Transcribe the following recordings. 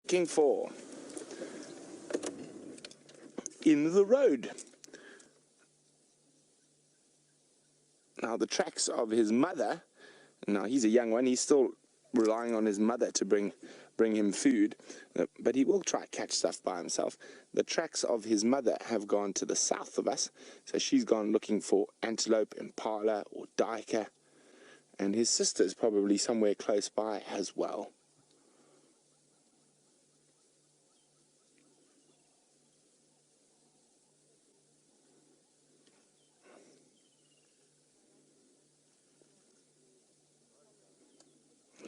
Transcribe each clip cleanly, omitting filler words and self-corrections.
looking for? In the road. Now the tracks of his mother, now he's a young one, he's still relying on his mother to bring him food, but he will try to catch stuff by himself. The tracks of his mother have gone to the south of us, so she's gone looking for antelope, impala or duiker, and his sister's probably somewhere close by as well.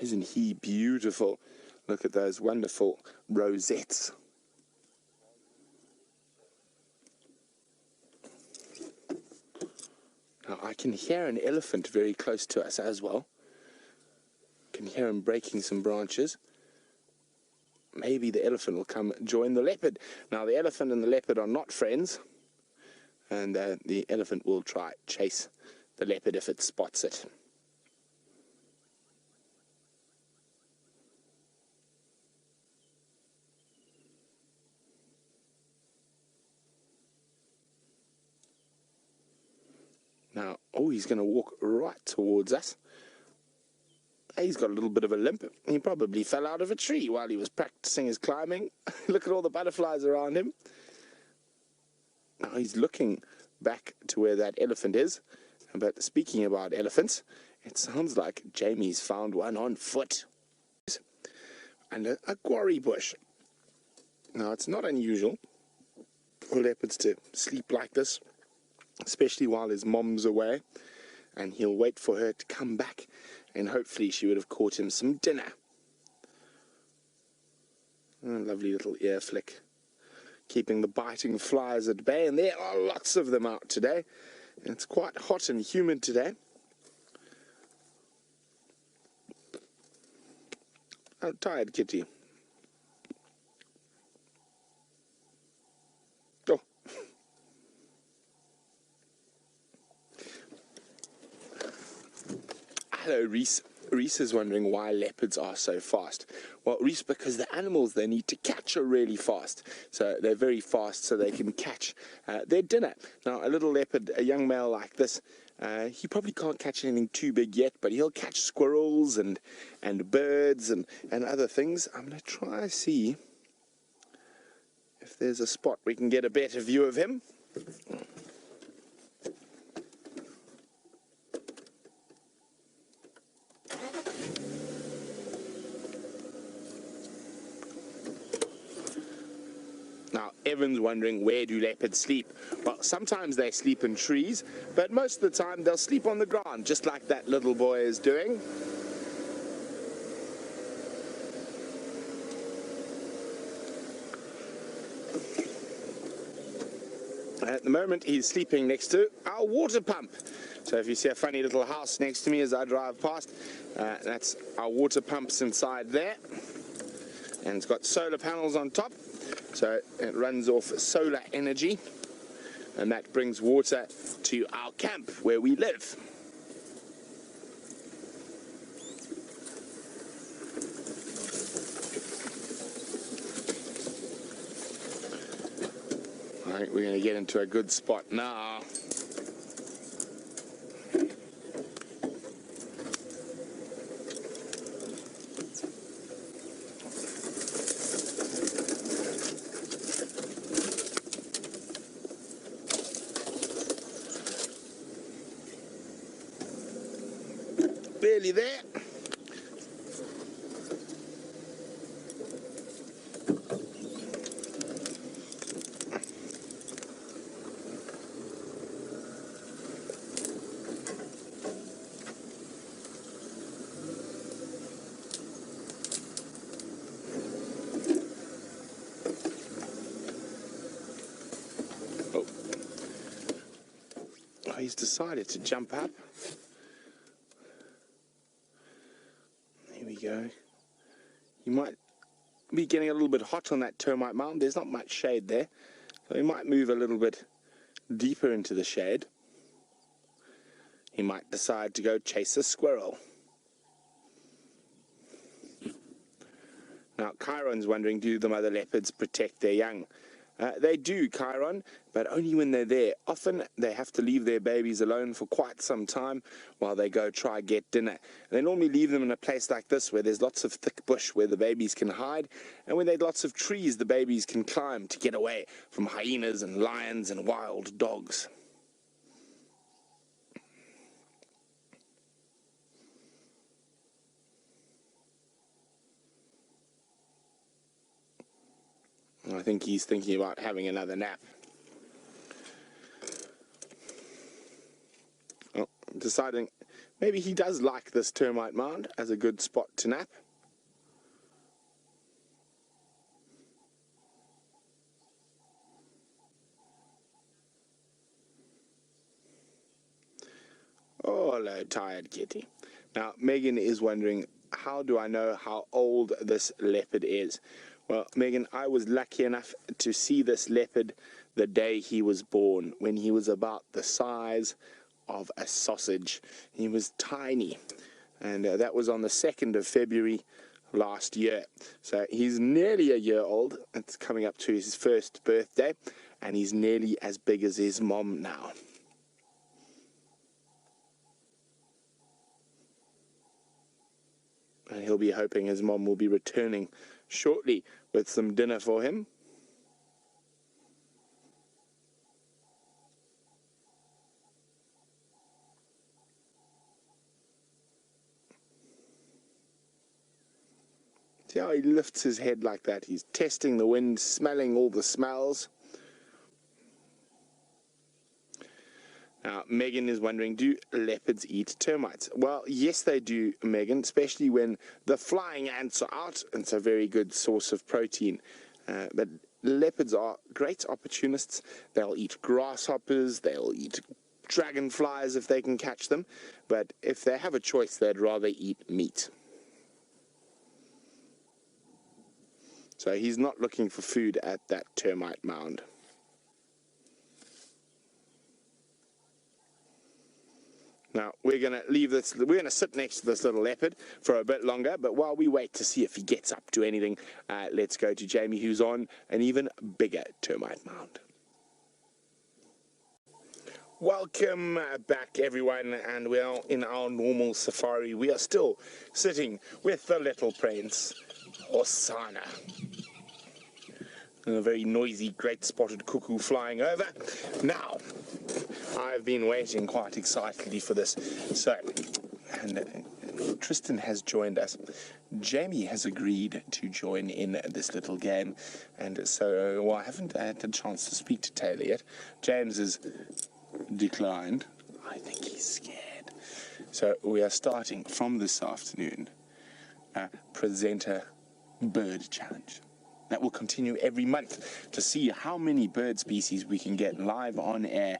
Isn't he beautiful? Look at those wonderful rosettes. Now I can hear an elephant very close to us as well. Can hear him breaking some branches. Maybe the elephant will come join the leopard. Now the elephant and the leopard are not friends, and the elephant will try chase the leopard if it spots it. Now, oh, he's going to walk right towards us. He's got a little bit of a limp. He probably fell out of a tree while he was practicing his climbing. Look at all the butterflies around him. Now he's looking back to where that elephant is. But speaking about elephants, it sounds like Jamie's found one on foot. And a quarry bush. Now, it's not unusual for leopards to sleep like this, especially while his mom's away, and he'll wait for her to come back, and hopefully she would have caught him some dinner. Oh, lovely little ear flick, keeping the biting flies at bay, and there are lots of them out today. It's quite hot and humid today. Oh, tired kitty. Oh. Hello, Reese. Reese is wondering why leopards are so fast. Well, Reese, because the animals they need to catch are really fast. So they're very fast so they can catch their dinner. Now, a little leopard, a young male like this, he probably can't catch anything too big yet, but he'll catch squirrels and birds and other things. I'm going to try and see if there's a spot we can get a better view of him. Now, Evan's wondering, where do leopards sleep? Well, sometimes they sleep in trees, but most of the time they'll sleep on the ground, just like that little boy is doing. At the moment, he's sleeping next to our water pump. So if you see a funny little house next to me as I drive past, that's our water pumps inside there. And it's got solar panels on top. So it runs off solar energy, and that brings water to our camp where we live. I think we're going to get into a good spot now. Barely there. Oh, he's decided to jump up. There we go. You might be getting a little bit hot on that termite mound. There's not much shade there, so he might move a little bit deeper into the shade. He might decide to go chase a squirrel. Now, Chiron's wondering, do the mother leopards protect their young? They do, Chiron, but only when they're there. Often they have to leave their babies alone for quite some time while they go try get dinner. They normally leave them in a place like this where there's lots of thick bush where the babies can hide, and where there's lots of trees the babies can climb to get away from hyenas and lions and wild dogs. I think he's thinking about having another nap. Oh, deciding maybe he does like this termite mound as a good spot to nap. Oh, hello, tired kitty. Now, Megan is wondering, how do I know how old this leopard is? Well, Megan, I was lucky enough to see this leopard the day he was born, when he was about the size of a sausage. He was tiny, and that was on the 2nd of February last year. So he's nearly a year old. It's coming up to his first birthday, and he's nearly as big as his mom now. And he'll be hoping his mom will be returning shortly with some dinner for him. See how he lifts his head like that? He's testing the wind, smelling all the smells. Now, Megan is wondering, do leopards eat termites? Well, yes, they do, Megan, especially when the flying ants are out. It's a very good source of protein. But leopards are great opportunists. They'll eat grasshoppers, they'll eat dragonflies if they can catch them. But if they have a choice, they'd rather eat meat. So he's not looking for food at that termite mound. Now, we're going to leave this, we're going to sit next to this little leopard for a bit longer, but while we wait to see if he gets up to anything, let's go to Jamie, who's on an even bigger termite mound. Welcome back, everyone, and we're in our normal safari. We are still sitting with the little prince, Hosana. And a very noisy, great spotted cuckoo flying over. Now, I've been waiting quite excitedly for this. So, and Tristan has joined us. Jamie has agreed to join in this little game. And so, well, I haven't had a chance to speak to Taylor yet. James has declined. I think he's scared. So, we are starting from this afternoon a presenter bird challenge. That will continue every month to see how many bird species we can get live on air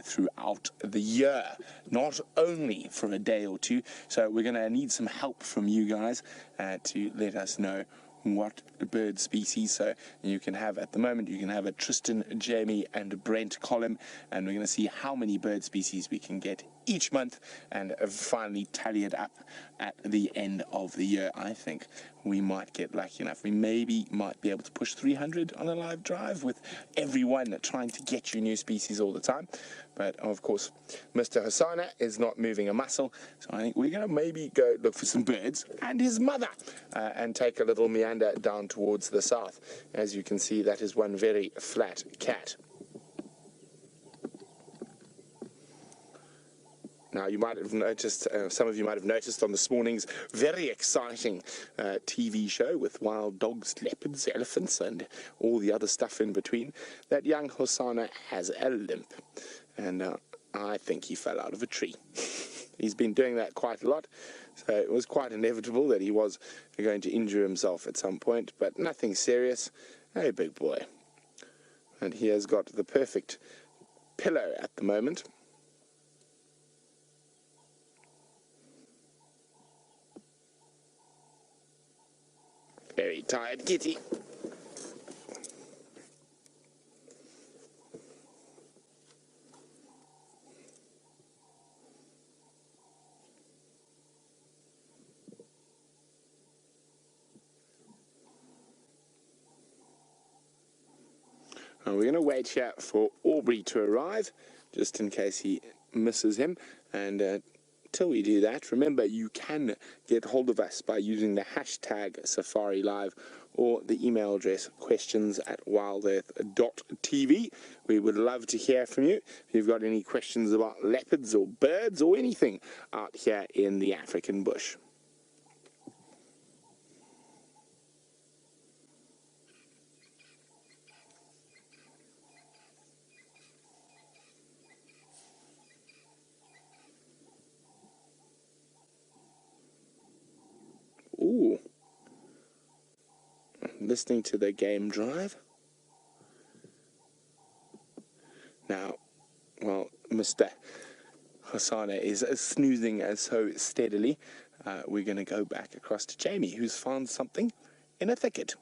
throughout the year, not only for a day or two. So we're going to need some help from you guys to let us know what bird species. So you can have, at the moment, you can have a Tristan, Jamie, and Brent column, and we're going to see how many bird species we can get each month and finally tally it up at the end of the year. I think we might get lucky enough. We maybe might be able to push 300 on a live drive with everyone trying to get you new species all the time. But of course, Mr. Hosana is not moving a muscle, so I think we're going to maybe go look for some birds and his mother and take a little meander down towards the south. As you can see, that is one very flat cat. Now, you might have noticed, some of you might have noticed on this morning's very exciting TV show with wild dogs, leopards, elephants, and all the other stuff in between, that young Hosana has a limp. And I think he fell out of a tree. He's been doing that quite a lot, so it was quite inevitable that he was going to injure himself at some point, but nothing serious. Hey, big boy. And he has got the perfect pillow at the moment. Very tired kitty. We're going to wait here for Aubrey to arrive, just in case he misses him. And till we do that, remember you can get hold of us by using the hashtag Safari Live or the email address questions@wildearth.tv. We would love to hear from you if you've got any questions about leopards or birds or anything out here in the African bush. Ooh. Listening to the game drive. Now, well, Mr. Hosana is snoozing so steadily. We're going to go back across to Jamie, who's found something in a thicket.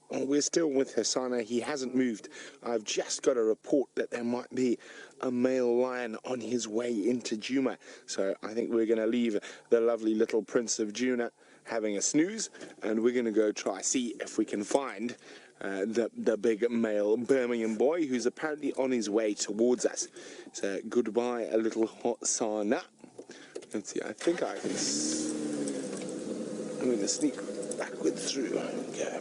Well, we're still with Hosana. He hasn't moved. I've just got a report that there might be a male lion on his way into Djuma. So I think we're going to leave the lovely little Prince of Djuma having a snooze, and we're going to go try see if we can find the big male Birmingham boy who's apparently on his way towards us. So goodbye, a little Hosana. Let's see, I think I can... I'm going to sneak backward through. Okay.